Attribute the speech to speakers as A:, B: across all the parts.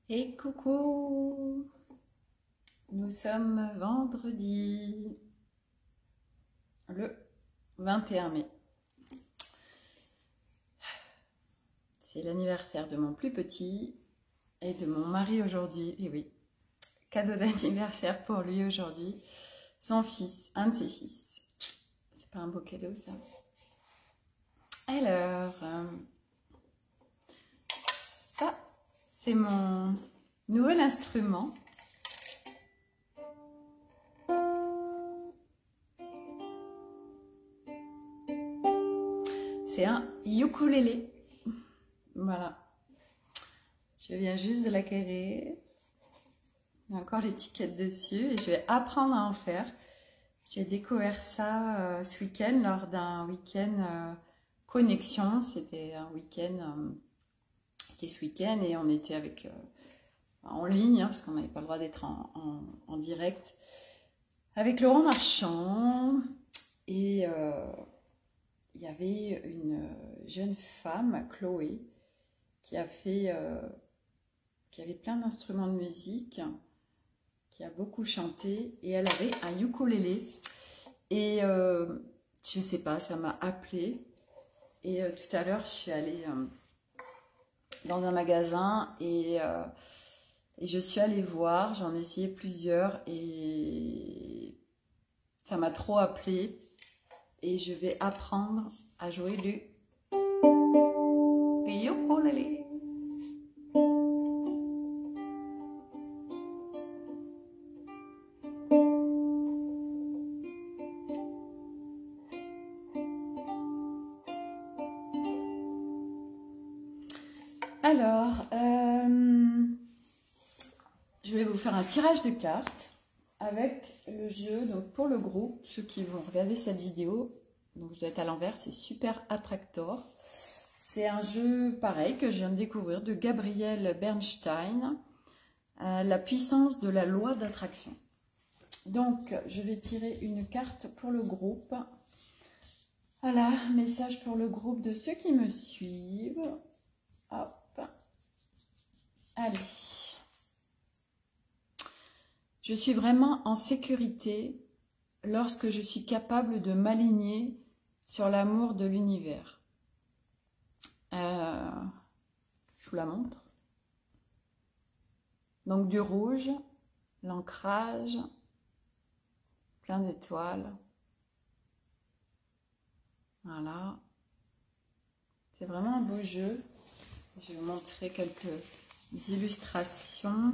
A: Et coucou, nous sommes vendredi, le 21 mai. C'est l'anniversaire de mon plus petit et de mon mari aujourd'hui. Et oui, cadeau d'anniversaire pour lui aujourd'hui. Son fils, un de ses fils. C'est pas un beau cadeau ça? Alors, ça, c'est mon nouvel instrument. C'est un ukulélé. Voilà. Je viens juste de l'acquérir. Il y a encore l'étiquette dessus et je vais apprendre à en faire. J'ai découvert ça ce week-end lors d'un week-end connexion. C'était un week-end, c'était ce week-end et on était avec en ligne parce qu'on n'avait pas le droit d'être en direct avec Laurent Marchand et il y avait une jeune femme, Chloé, qui avait plein d'instruments de musique, qui a beaucoup chanté et elle avait un ukulélé et je sais pas, ça m'a appelée et tout à l'heure je suis allée dans un magasin et je suis allée voir, j'en ai essayé plusieurs et ça m'a trop appelée et je vais apprendre à jouer du ukulélé. Alors, je vais vous faire un tirage de cartes avec le jeu, donc pour le groupe, ceux qui vont regarder cette vidéo, donc je dois être à l'envers, c'est Super Attractor. C'est un jeu pareil que je viens de découvrir de Gabriel Bernstein, la puissance de la loi d'attraction. Donc, je vais tirer une carte pour le groupe. Voilà, message pour le groupe de ceux qui me suivent. Hop. Allez. Je suis vraiment en sécurité lorsque je suis capable de m'aligner sur l'amour de l'univers. Je vous la montre. Donc du rouge, l'ancrage, plein d'étoiles. Voilà. C'est vraiment un beau jeu. Je vais vous montrer quelques illustrations.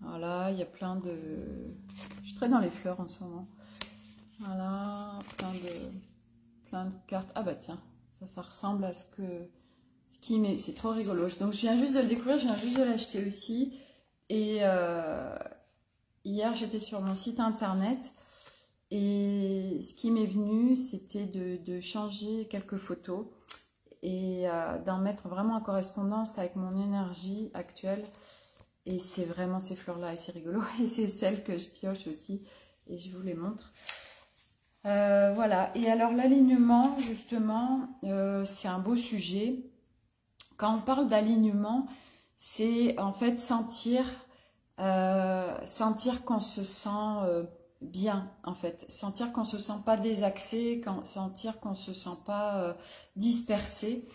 A: Voilà, il y a plein de... Je suis très dans les fleurs en ce moment. Voilà, plein de cartes. Ah bah tiens, ça ressemble à ce qui met. C'est trop rigolo. Donc je viens juste de le découvrir, je viens juste de l'acheter aussi. Et hier, j'étais sur mon site internet. Et ce qui m'est venu, c'était de changer quelques photos et d'en mettre vraiment en correspondance avec mon énergie actuelle. Et c'est vraiment ces fleurs-là et c'est rigolo. Et c'est celles que je pioche aussi et je vous les montre. Voilà. Et alors l'alignement, justement, c'est un beau sujet. Quand on parle d'alignement, c'est en fait sentir qu'on se sent bien, en fait. Sentir qu'on ne se sent pas désaxé, sentir qu'on ne se sent pas dispersé.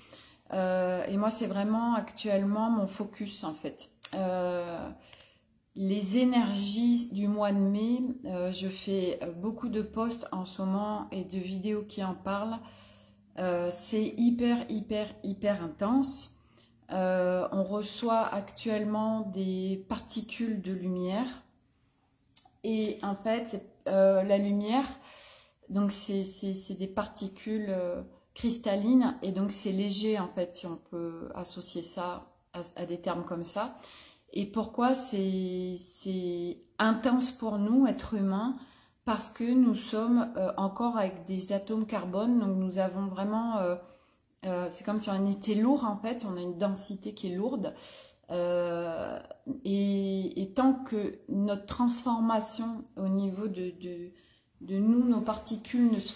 A: Et moi, c'est vraiment actuellement mon focus, en fait. Les énergies du mois de mai, je fais beaucoup de posts en ce moment et de vidéos qui en parlent. C'est hyper intense. On reçoit actuellement des particules de lumière et en fait la lumière, donc c'est des particules cristallines et donc c'est léger en fait, si on peut associer ça à des termes comme ça. Et pourquoi c'est intense pour nous, êtres humains? Parce que nous sommes encore avec des atomes carbone, donc nous avons vraiment, c'est comme si on était lourd en fait, on a une densité qui est lourde. Et tant que notre transformation au niveau de nous, nos particules ne se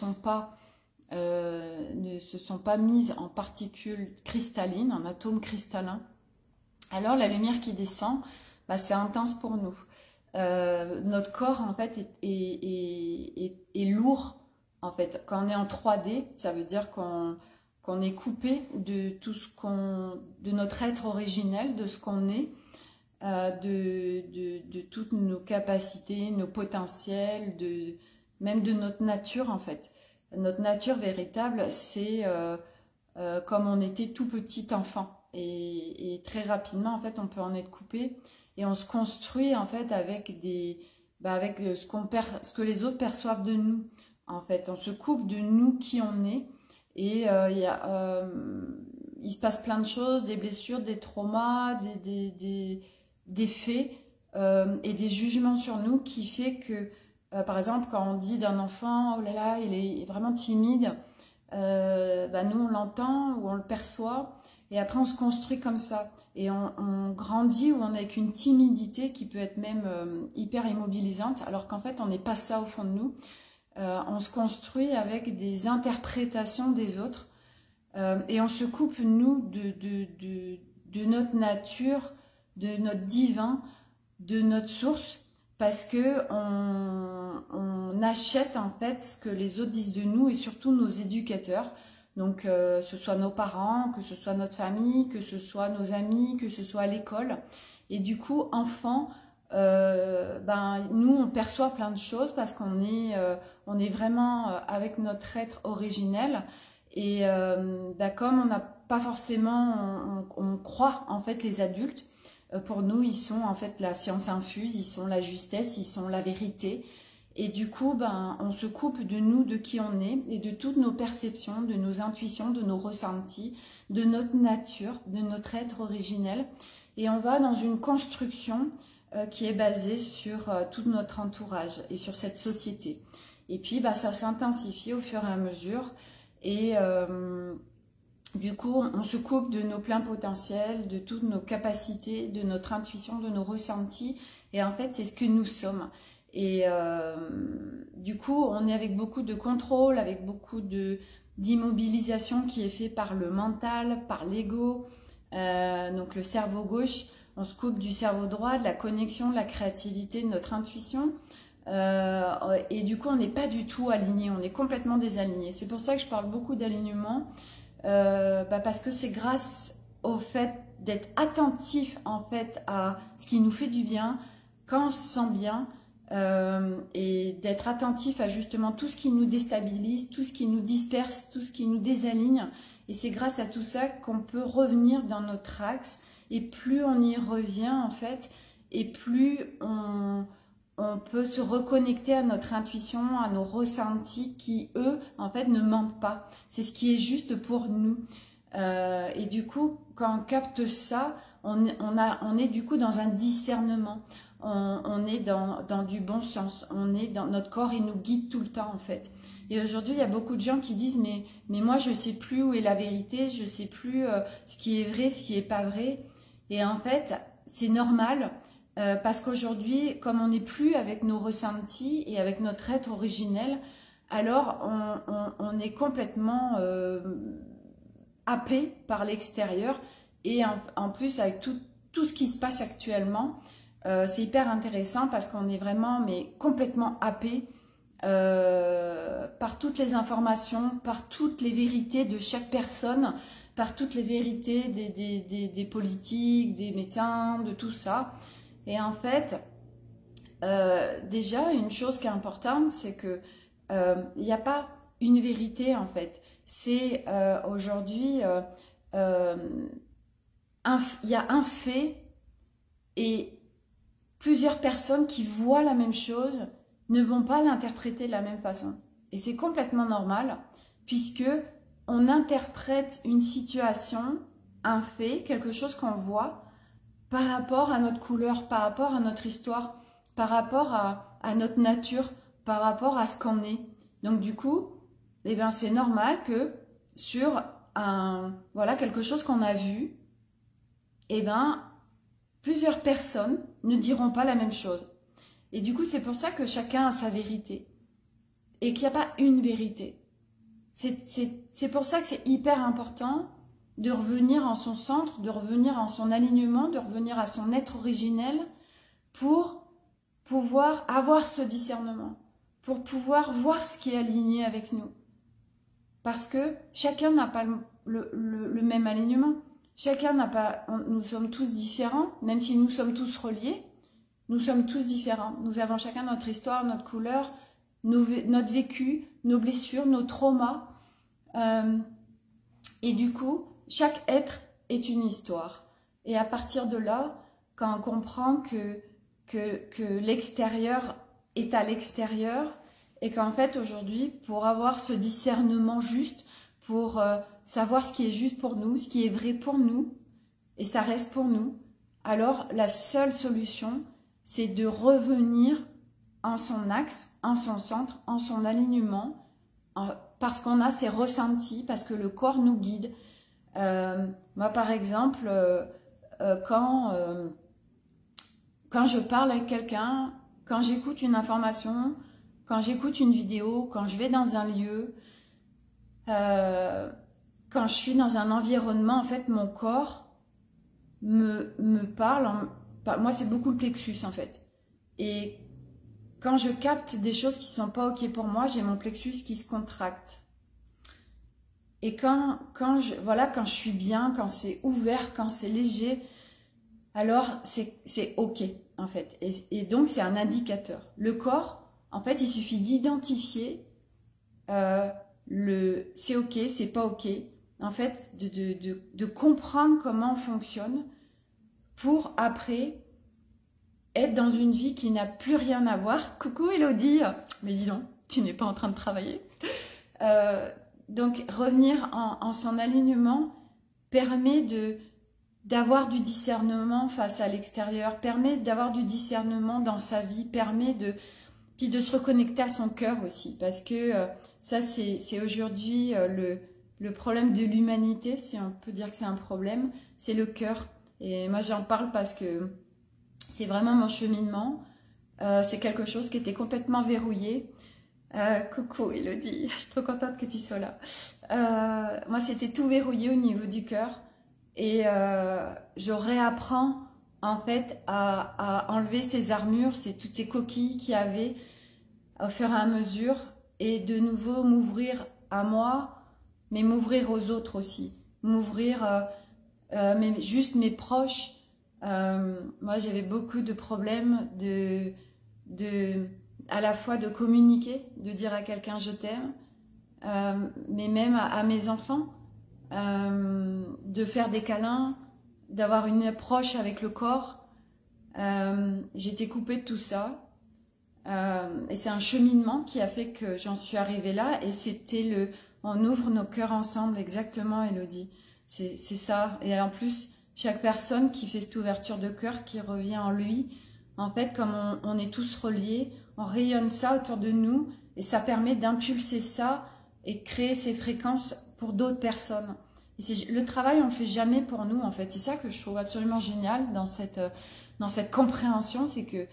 A: sont pas mises en particules cristallines, en atomes cristallins, alors la lumière qui descend, bah, c'est intense pour nous. Notre corps en fait est lourd en fait. Quand on est en 3D, ça veut dire qu'on est coupé de tout ce de notre être originel, de ce qu'on est, de toutes nos capacités, nos potentiels, même de notre nature en fait. Notre nature véritable, c'est comme on était tout petit enfant. Et très rapidement, en fait, on peut en être coupé. Et on se construit, en fait, avec avec ce que les autres perçoivent de nous. En fait, on se coupe de nous qui on est. Et il se passe plein de choses, des blessures, des traumas, des faits et des jugements sur nous qui fait que, par exemple, quand on dit d'un enfant, oh là là, il est vraiment timide, nous on l'entend ou on le perçoit et après on se construit comme ça et on grandit ou on est avec une timidité qui peut être même hyper immobilisante alors qu'en fait on n'est pas ça au fond de nous. On se construit avec des interprétations des autres et on se coupe nous de notre nature, de notre divin, de notre source parce que on achète en fait ce que les autres disent de nous et surtout nos éducateurs. Donc ce soit nos parents, que ce soit notre famille, que ce soit nos amis, que ce soit à l'école. Et du coup, enfant, nous on perçoit plein de choses parce qu'on est vraiment avec notre être originel. Et comme on n'a pas forcément, on croit en fait les adultes. Pour nous, ils sont en fait la science infuse, ils sont la justesse, ils sont la vérité. Et du coup, on se coupe de nous, de qui on est, et de toutes nos perceptions, de nos intuitions, de nos ressentis, de notre nature, de notre être originel. Et on va dans une construction qui est basée sur tout notre entourage et sur cette société. Et puis, ça s'intensifie au fur et à mesure. Et du coup, on se coupe de nos pleins potentiels, de toutes nos capacités, de notre intuition, de nos ressentis. Et en fait, c'est ce que nous sommes. Et du coup, on est avec beaucoup de contrôle, avec beaucoup d'immobilisation qui est fait par le mental, par l'ego, donc le cerveau gauche. On se coupe du cerveau droit, de la connexion, de la créativité, de notre intuition. Et du coup, on n'est pas du tout aligné, on est complètement désaligné. C'est pour ça que je parle beaucoup d'alignement. Parce que c'est grâce au fait d'être attentif en fait à ce qui nous fait du bien, quand on se sent bien, et d'être attentif à justement tout ce qui nous déstabilise, tout ce qui nous disperse, tout ce qui nous désaligne. Et c'est grâce à tout ça qu'on peut revenir dans notre axe. Et plus on y revient en fait, et plus on peut se reconnecter à notre intuition, à nos ressentis qui, eux, en fait, ne mentent pas. C'est ce qui est juste pour nous. Et du coup, quand on capte ça, on est du coup dans un discernement. On est dans du bon sens. On est dans notre corps, il nous guide tout le temps, en fait. Et aujourd'hui, il y a beaucoup de gens qui disent mais moi, je ne sais plus où est la vérité, je ne sais plus ce qui est vrai, ce qui n'est pas vrai. Et en fait, c'est normal. Parce qu'aujourd'hui, comme on n'est plus avec nos ressentis et avec notre être originel, alors on est complètement happé par l'extérieur. Et en plus, avec tout ce qui se passe actuellement, c'est hyper intéressant parce qu'on est vraiment complètement happé par toutes les informations, par toutes les vérités de chaque personne, par toutes les vérités des politiques, des médecins, de tout ça. Et en fait, déjà, une chose qui est importante, c'est que il n'y a pas une vérité, en fait. C'est aujourd'hui, il y a un fait et plusieurs personnes qui voient la même chose ne vont pas l'interpréter de la même façon. Et c'est complètement normal, puisque on interprète une situation, un fait, quelque chose qu'on voit, par rapport à notre couleur, par rapport à notre histoire, par rapport à notre nature, par rapport à ce qu'on est. Donc du coup, c'est normal que sur quelque chose qu'on a vu, plusieurs personnes ne diront pas la même chose. Et du coup, c'est pour ça que chacun a sa vérité. Et qu'il n'y a pas une vérité. C'est pour ça que c'est hyper important de revenir en son centre, de revenir en son alignement, de revenir à son être originel pour pouvoir avoir ce discernement, pour pouvoir voir ce qui est aligné avec nous. Parce que chacun n'a pas le même alignement. Chacun n'a pas... Nous sommes tous différents, même si nous sommes tous reliés, nous sommes tous différents. Nous avons chacun notre histoire, notre couleur, notre vécu, nos blessures, nos traumas. Et du coup, chaque être est une histoire. Et à partir de là, quand on comprend que l'extérieur est à l'extérieur, et qu'en fait aujourd'hui, pour avoir ce discernement juste, pour savoir ce qui est juste pour nous, ce qui est vrai pour nous, et ça reste pour nous, alors la seule solution, c'est de revenir en son axe, en son centre, en son alignement, parce qu'on a ces ressentis, parce que le corps nous guide. Moi par exemple, quand je parle avec quelqu'un, quand j'écoute une information, quand j'écoute une vidéo, quand je vais dans un lieu, quand je suis dans un environnement, en fait, mon corps me parle. Moi, c'est beaucoup le plexus, en fait. Et quand je capte des choses qui ne sont pas OK pour moi, j'ai mon plexus qui se contracte. Et quand je suis bien, quand c'est ouvert, quand c'est léger, alors c'est OK, en fait. Et donc, c'est un indicateur. Le corps, en fait, il suffit d'identifier c'est OK, c'est pas OK. En fait, de comprendre comment on fonctionne pour après être dans une vie qui n'a plus rien à voir. Coucou Elodie, mais dis donc, tu n'es pas en train de travailler. Donc, revenir en son alignement permet d'avoir du discernement face à l'extérieur, permet d'avoir du discernement dans sa vie, permet puis de se reconnecter à son cœur aussi, parce que ça c'est aujourd'hui le problème de l'humanité, si on peut dire que c'est un problème, c'est le cœur. Et moi j'en parle parce que c'est vraiment mon cheminement, c'est quelque chose qui était complètement verrouillé. Coucou Elodie, je suis trop contente que tu sois là. Moi c'était tout verrouillé au niveau du cœur, et je réapprends en fait à enlever ces armures, toutes ces coquilles qu'il y avait au fur et à mesure, et de nouveau m'ouvrir à moi, mais m'ouvrir aux autres aussi, m'ouvrir juste mes proches. Moi j'avais beaucoup de problèmes à la fois de communiquer, de dire à quelqu'un je t'aime, mais même à mes enfants, de faire des câlins, d'avoir une approche avec le corps. J'étais coupée de tout ça, et c'est un cheminement qui a fait que j'en suis arrivée là, et c'était on ouvre nos cœurs ensemble, exactement Elodie, c'est ça. Et en plus chaque personne qui fait cette ouverture de cœur, qui revient en lui, en fait comme on est tous reliés, on rayonne ça autour de nous, et ça permet d'impulser ça et créer ces fréquences pour d'autres personnes. Et le travail, on le fait jamais pour nous, en fait. C'est ça que je trouve absolument génial dans cette compréhension, c'est que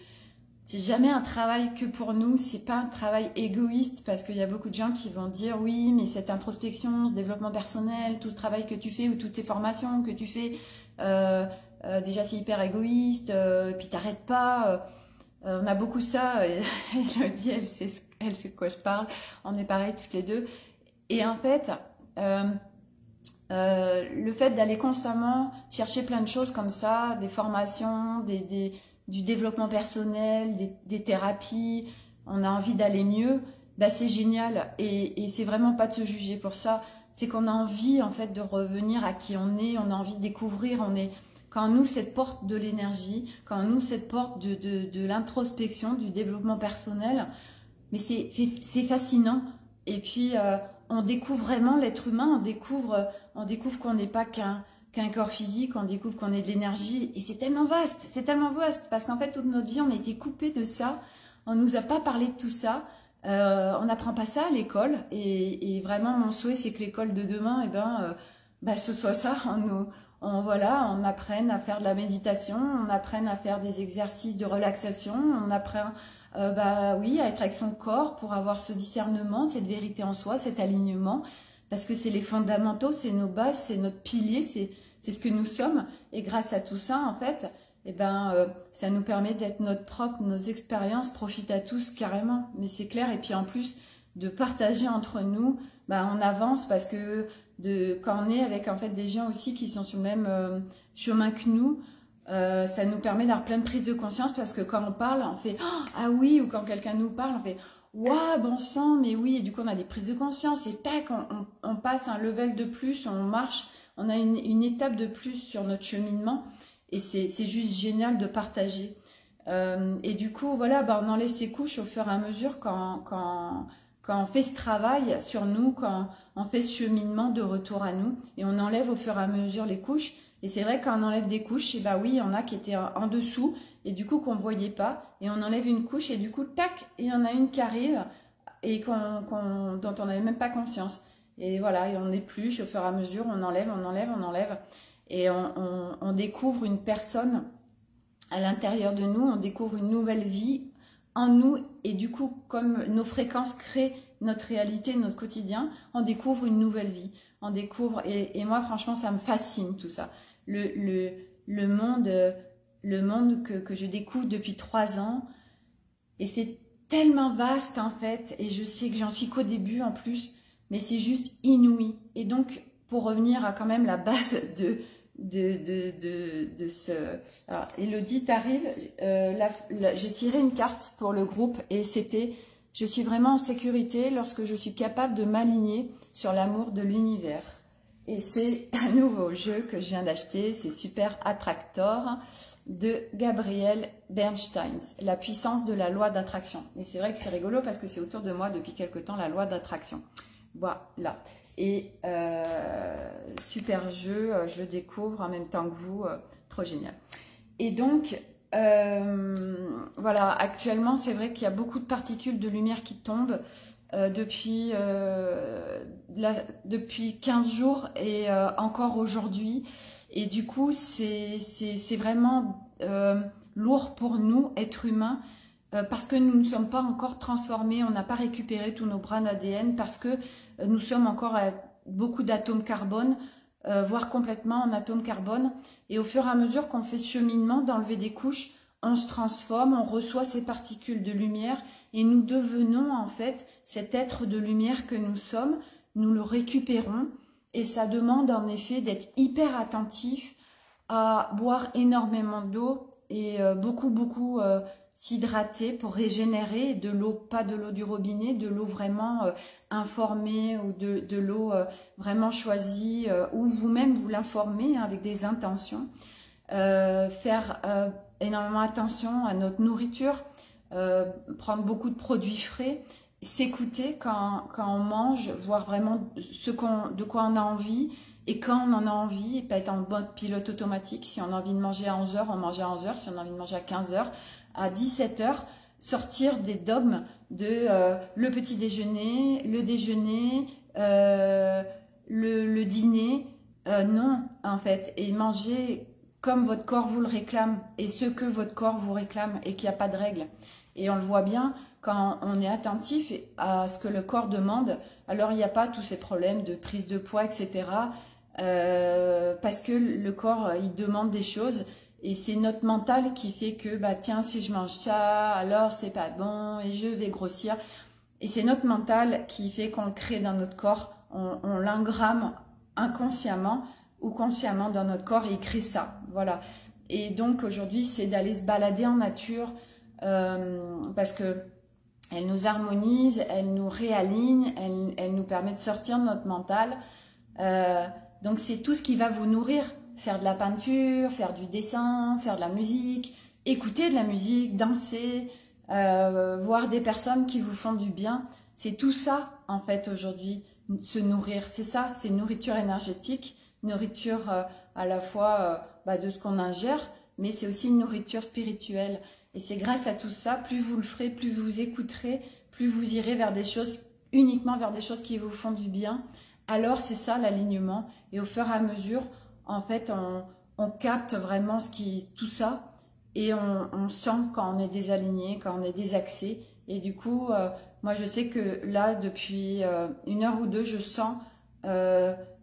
A: c'est jamais un travail que pour nous, c'est pas un travail égoïste, parce qu'il y a beaucoup de gens qui vont dire oui, mais cette introspection, ce développement personnel, tout ce travail que tu fais ou toutes ces formations que tu fais, déjà c'est hyper égoïste, et puis t'arrêtes pas. On a beaucoup ça, et je dis, elle sait de quoi je parle, on est pareil toutes les deux. Et en fait, le fait d'aller constamment chercher plein de choses comme ça, des formations, du développement personnel, des thérapies, on a envie d'aller mieux, bah c'est génial. Et c'est vraiment pas de se juger pour ça, c'est qu'on a envie en fait de revenir à qui on a envie de découvrir, quand on ouvre cette porte de l'énergie, quand on ouvre cette porte de l'introspection, du développement personnel, mais c'est fascinant. Et puis on découvre vraiment l'être humain, on découvre qu'on n'est pas qu'un corps physique, on découvre qu'on est de l'énergie, et c'est tellement vaste, parce qu'en fait toute notre vie on a été coupé de ça, on nous a pas parlé de tout ça, on n'apprend pas ça à l'école, et vraiment mon souhait c'est que l'école de demain, ce soit ça, on apprenne à faire de la méditation, on apprenne à faire des exercices de relaxation, on apprend à être avec son corps pour avoir ce discernement, cette vérité en soi, cet alignement, parce que c'est les fondamentaux, c'est nos bases, c'est notre pilier, c'est ce que nous sommes. Et grâce à tout ça, en fait, eh ben, ça nous permet d'être notre propre, nos expériences profitent à tous carrément. Mais c'est clair. Et puis en plus de partager entre nous, ben, on avance parce que quand on est avec en fait des gens aussi qui sont sur le même chemin que nous, ça nous permet d'avoir plein de prises de conscience parce que quand on parle, on fait oh, ah oui, ou quand quelqu'un nous parle, on fait waouh, bon sang, mais oui, et du coup on a des prises de conscience et tac, on passe un level de plus, on marche, on a une étape de plus sur notre cheminement et c'est juste génial de partager. Et du coup, voilà, bah, on enlève ces couches au fur et à mesure quand on fait ce travail sur nous, quand on fait ce cheminement de retour à nous et on enlève au fur et à mesure les couches. Et c'est vrai quand on enlève des couches, et bah oui, il y en a qui étaient en dessous et du coup qu'on ne voyait pas. Et on enlève une couche et du coup, tac, il y en a une qui arrive et dont on n'avait même pas conscience. Et voilà, et on épluche au fur et à mesure, on enlève, on enlève, on enlève. Et on découvre une personne à l'intérieur de nous, on découvre une nouvelle vie en nous. Et du coup, comme nos fréquences créent notre réalité, notre quotidien, on découvre une nouvelle vie. On découvre, et moi franchement ça me fascine tout ça. Le monde que je découvre depuis 3 ans, et c'est tellement vaste en fait, et je sais que j'en suis qu'au début en plus, mais c'est juste inouï. Et donc pour revenir à quand même la base de ce... Alors Elodie, t'arrives, j'ai tiré une carte pour le groupe et c'était « Je suis vraiment en sécurité lorsque je suis capable de m'aligner sur l'amour de l'univers ». Et c'est un nouveau jeu que je viens d'acheter, c'est Super Attractor de Gabriel Bernstein, la puissance de la loi d'attraction. Et c'est vrai que c'est rigolo parce que c'est autour de moi depuis quelque temps la loi d'attraction. Voilà. Et super jeu, je le découvre en même temps que vous, trop génial. Et donc, voilà, actuellement, c'est vrai qu'il y a beaucoup de particules de lumière qui tombent depuis 15 jours et encore aujourd'hui. Et du coup, c'est vraiment lourd pour nous, êtres humains, parce que nous ne sommes pas encore transformés, on n'a pas récupéré tous nos brins d'ADN, parce que nous sommes encore à beaucoup d'atomes carbone, voire complètement en atomes carbone. Et au fur et à mesure qu'on fait ce cheminement d'enlever des couches, on se transforme, on reçoit ces particules de lumière et nous devenons en fait cet être de lumière que nous sommes, nous le récupérons et ça demande en effet d'être hyper attentif à boire énormément d'eau et beaucoup s'hydrater pour régénérer de l'eau, pas de l'eau du robinet, de l'eau vraiment informée ou de l'eau vraiment choisie ou vous-même vous l'informez avec des intentions. Faire énormément attention à notre nourriture, prendre beaucoup de produits frais, s'écouter quand on mange, voir vraiment de quoi on a envie et quand on en a envie, et pas être en mode pilote automatique. Si on a envie de manger à 11h, on mange à 11h, si on a envie de manger à 15h, à 17h, sortir des dogmes de le petit déjeuner, le déjeuner, le dîner, non en fait, et manger comme votre corps vous le réclame et ce que votre corps vous réclame et qu'il n'y a pas de règle. Et on le voit bien, quand on est attentif à ce que le corps demande, alors il n'y a pas tous ces problèmes de prise de poids, etc. Parce que le corps, il demande des choses et c'est notre mental qui fait que, bah tiens, si je mange ça, alors c'est pas bon et je vais grossir. Et c'est notre mental qui fait qu'on le crée dans notre corps, on l'engramme inconsciemment ou consciemment dans notre corps et il crée ça, voilà. Et donc aujourd'hui c'est d'aller se balader en nature parce que elle nous harmonise, elle nous réaligne, elle nous permet de sortir de notre mental. Donc c'est tout ce qui va vous nourrir, faire de la peinture, faire du dessin, faire de la musique, écouter de la musique, danser, voir des personnes qui vous font du bien. C'est tout ça en fait aujourd'hui, se nourrir, c'est ça, c'est une nourriture énergétique. Nourriture à la fois de ce qu'on ingère, mais c'est aussi une nourriture spirituelle. Et c'est grâce à tout ça, plus vous le ferez, plus vous écouterez, plus vous irez vers des choses, uniquement vers des choses qui vous font du bien. Alors c'est ça l'alignement. Et au fur et à mesure, en fait, on capte vraiment tout ça et on sent quand on est désaligné, quand on est désaxé. Et du coup, moi je sais que là, depuis 1 heure ou 2, je sens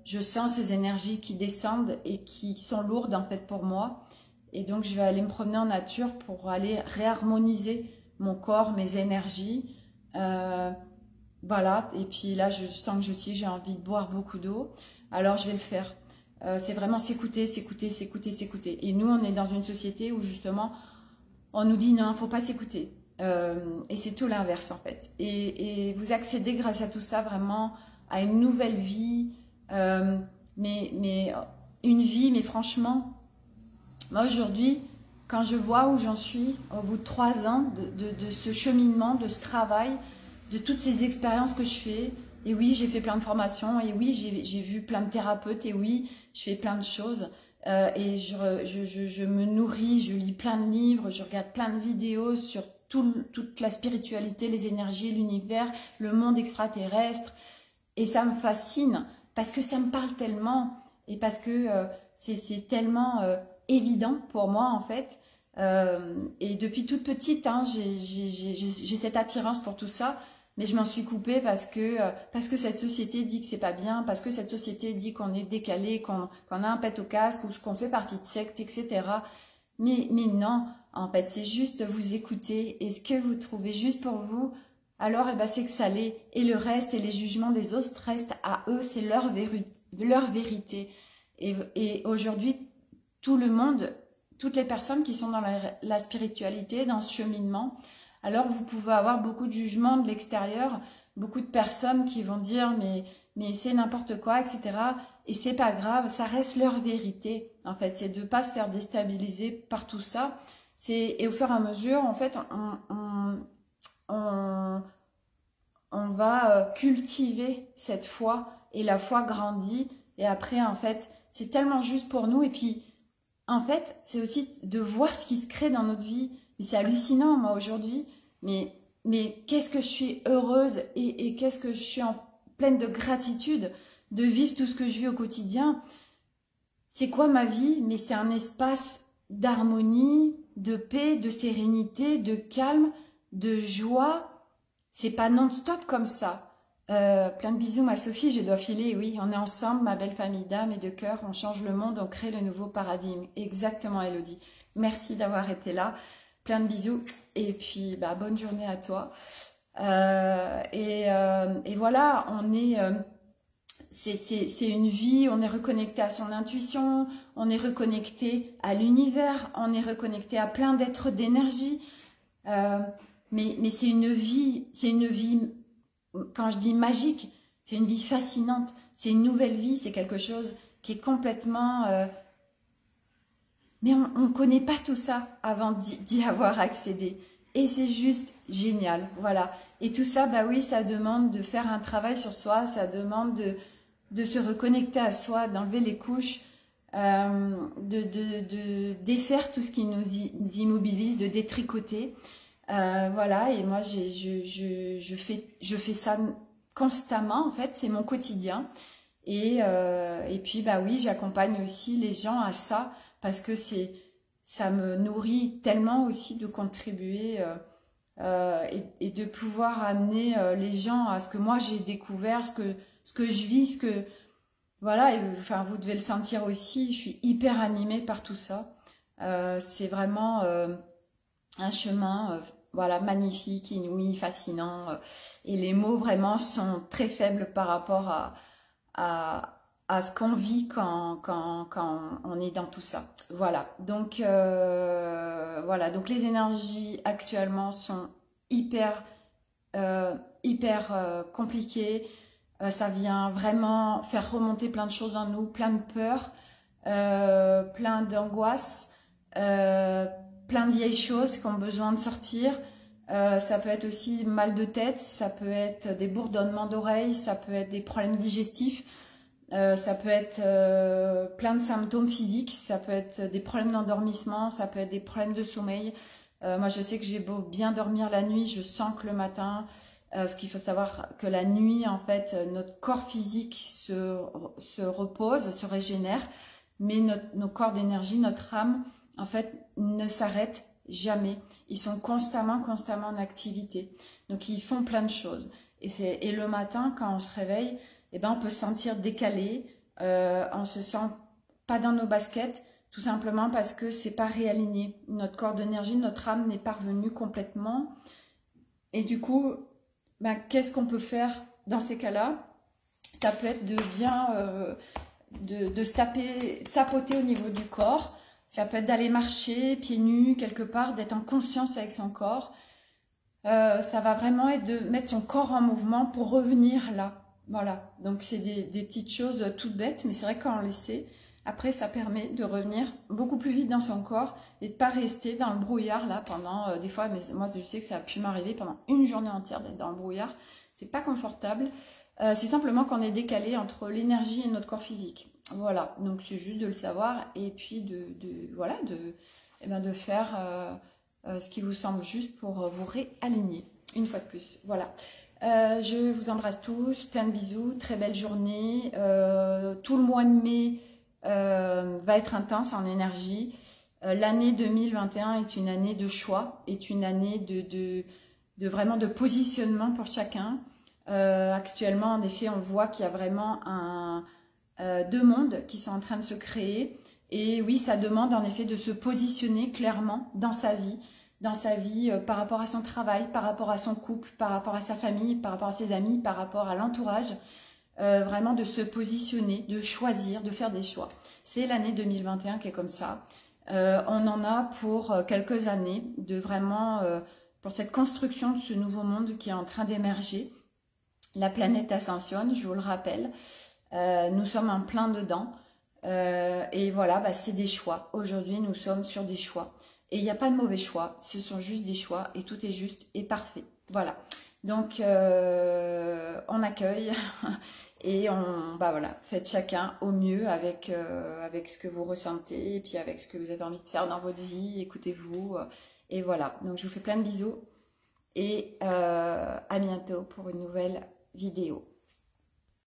A: je sens ces énergies qui descendent et qui sont lourdes en fait pour moi. Et donc je vais aller me promener en nature pour aller réharmoniser mon corps, mes énergies. Voilà, et puis là je sens que j'ai envie de boire beaucoup d'eau. Alors je vais le faire. C'est vraiment s'écouter, s'écouter, s'écouter, s'écouter. Et nous on est dans une société où justement on nous dit non, il ne faut pas s'écouter. Et c'est tout l'inverse en fait. Et vous accédez grâce à tout ça vraiment à une nouvelle vie. Mais une vie, mais franchement, moi aujourd'hui, quand je vois où j'en suis, au bout de 3 ans de ce cheminement, de ce travail, de toutes ces expériences que je fais, et oui, j'ai fait plein de formations, et oui, j'ai vu plein de thérapeutes, et oui, je fais plein de choses. Et je me nourris, je lis plein de livres, je regarde plein de vidéos sur toute la spiritualité, les énergies, l'univers, le monde extraterrestre. Et ça me fascine parce que ça me parle tellement et parce que c'est tellement évident pour moi en fait. Et depuis toute petite, hein, j'ai cette attirance pour tout ça. Mais je m'en suis coupée parce que cette société dit que c'est pas bien, parce que cette société dit qu'on est décalé, qu'on a un pet au casque ou qu'on fait partie de secte, etc. Mais non, en fait, c'est juste vous écouter et ce que vous trouvez juste pour vous, alors eh ben, c'est que ça l'est. Et le reste et les jugements des autres restent à eux, c'est leur vérité. Et aujourd'hui, tout le monde, toutes les personnes qui sont dans la spiritualité, dans ce cheminement, alors vous pouvez avoir beaucoup de jugements de l'extérieur, beaucoup de personnes qui vont dire mais c'est n'importe quoi, etc. Et c'est pas grave, ça reste leur vérité. En fait, c'est de ne pas se faire déstabiliser par tout ça. Et au fur et à mesure, en fait, on va cultiver cette foi et la foi grandit. Et après, en fait, c'est tellement juste pour nous. Et puis, en fait, c'est aussi de voir ce qui se crée dans notre vie. Mais c'est hallucinant, moi, aujourd'hui. Mais qu'est-ce que je suis heureuse et qu'est-ce que je suis en pleine de gratitude de vivre tout ce que je vis au quotidien. C'est quoi ma vie? Mais c'est un espace d'harmonie, de paix, de sérénité, de calme, de joie. C'est pas non-stop comme ça. Plein de bisous, ma Sophie, je dois filer, oui. On est ensemble, ma belle famille d'âme et de cœur. On change le monde, on crée le nouveau paradigme. Exactement, Elodie. Merci d'avoir été là. Plein de bisous. Et puis, bah, bonne journée à toi. Et voilà, on est... c'est une vie, on est reconnecté à son intuition, on est reconnecté à l'univers, on est reconnecté à plein d'êtres d'énergie. Mais c'est une vie, quand je dis magique, c'est une vie fascinante, c'est une nouvelle vie, c'est quelque chose qui est complètement... mais on ne connaît pas tout ça avant d'y avoir accédé. Et c'est juste génial, voilà. Et tout ça, bah oui, ça demande de faire un travail sur soi, ça demande de se reconnecter à soi, d'enlever les couches, de défaire tout ce qui nous immobilise, de détricoter. Voilà, et moi je fais ça constamment, en fait, c'est mon quotidien. Et puis, bah oui, j'accompagne aussi les gens à ça, parce que ça me nourrit tellement aussi de contribuer et de pouvoir amener les gens à ce que moi j'ai découvert, ce que je vis, voilà, et, enfin vous devez le sentir aussi, je suis hyper animée par tout ça. C'est vraiment un chemin voilà, magnifique, inouï, fascinant, et les mots vraiment sont très faibles par rapport à ce qu'on vit quand on est dans tout ça. Voilà, donc les énergies actuellement sont hyper compliquées. Ça vient vraiment faire remonter plein de choses en nous, plein de peurs, plein d'angoisses, plein de vieilles choses qui ont besoin de sortir. Ça peut être aussi mal de tête, ça peut être des bourdonnements d'oreilles, ça peut être des problèmes digestifs. Ça peut être plein de symptômes physiques, ça peut être des problèmes d'endormissement, ça peut être des problèmes de sommeil. Moi, je sais que j'ai beau bien dormir la nuit, je sens que le matin, ce qu'il faut savoir que la nuit, en fait, notre corps physique se repose, se régénère, mais nos corps d'énergie, notre âme, en fait, ne s'arrêtent jamais. Ils sont constamment en activité. Donc, ils font plein de choses. Et le matin, quand on se réveille, eh ben, on peut se sentir décalé, on se sent pas dans nos baskets, tout simplement parce que c'est pas réaligné. Notre corps d'énergie, notre âme n'est pas revenue complètement. Et du coup, ben, qu'est-ce qu'on peut faire dans ces cas-là? Ça peut être de bien de se tapoter au niveau du corps. Ça peut être d'aller marcher pieds nus quelque part, d'être en conscience avec son corps. Ça va vraiment être de mettre son corps en mouvement pour revenir là. Voilà, donc c'est des petites choses toutes bêtes, mais c'est vrai que quand on les sait, après ça permet de revenir beaucoup plus vite dans son corps et de pas rester dans le brouillard là pendant des fois, mais moi je sais que ça a pu m'arriver pendant une journée entière d'être dans le brouillard, c'est pas confortable, c'est simplement qu'on est décalé entre l'énergie et notre corps physique. Voilà, donc c'est juste de le savoir et puis de faire ce qui vous semble juste pour vous réaligner, une fois de plus. Voilà. Je vous embrasse tous, plein de bisous, très belle journée. Tout le mois de mai va être intense en énergie. L'année 2021 est une année de choix, est une année de vraiment de positionnement pour chacun. Actuellement, en effet, on voit qu'il y a vraiment deux mondes qui sont en train de se créer. Et oui, ça demande en effet de se positionner clairement dans sa vie par rapport à son travail, par rapport à son couple, par rapport à sa famille, par rapport à ses amis, par rapport à l'entourage. Vraiment de se positionner, de choisir, de faire des choix. C'est l'année 2021 qui est comme ça. On en a pour quelques années de vraiment, pour cette construction de ce nouveau monde qui est en train d'émerger. La planète ascensionne, je vous le rappelle. Nous sommes en plein dedans. Et voilà, bah, c'est des choix. Aujourd'hui, nous sommes sur des choix. Et il n'y a pas de mauvais choix, ce sont juste des choix et tout est juste et parfait. Voilà, donc on accueille et voilà, faites chacun au mieux avec ce que vous ressentez et puis avec ce que vous avez envie de faire dans votre vie, écoutez-vous. Et voilà, donc je vous fais plein de bisous et à bientôt pour une nouvelle vidéo.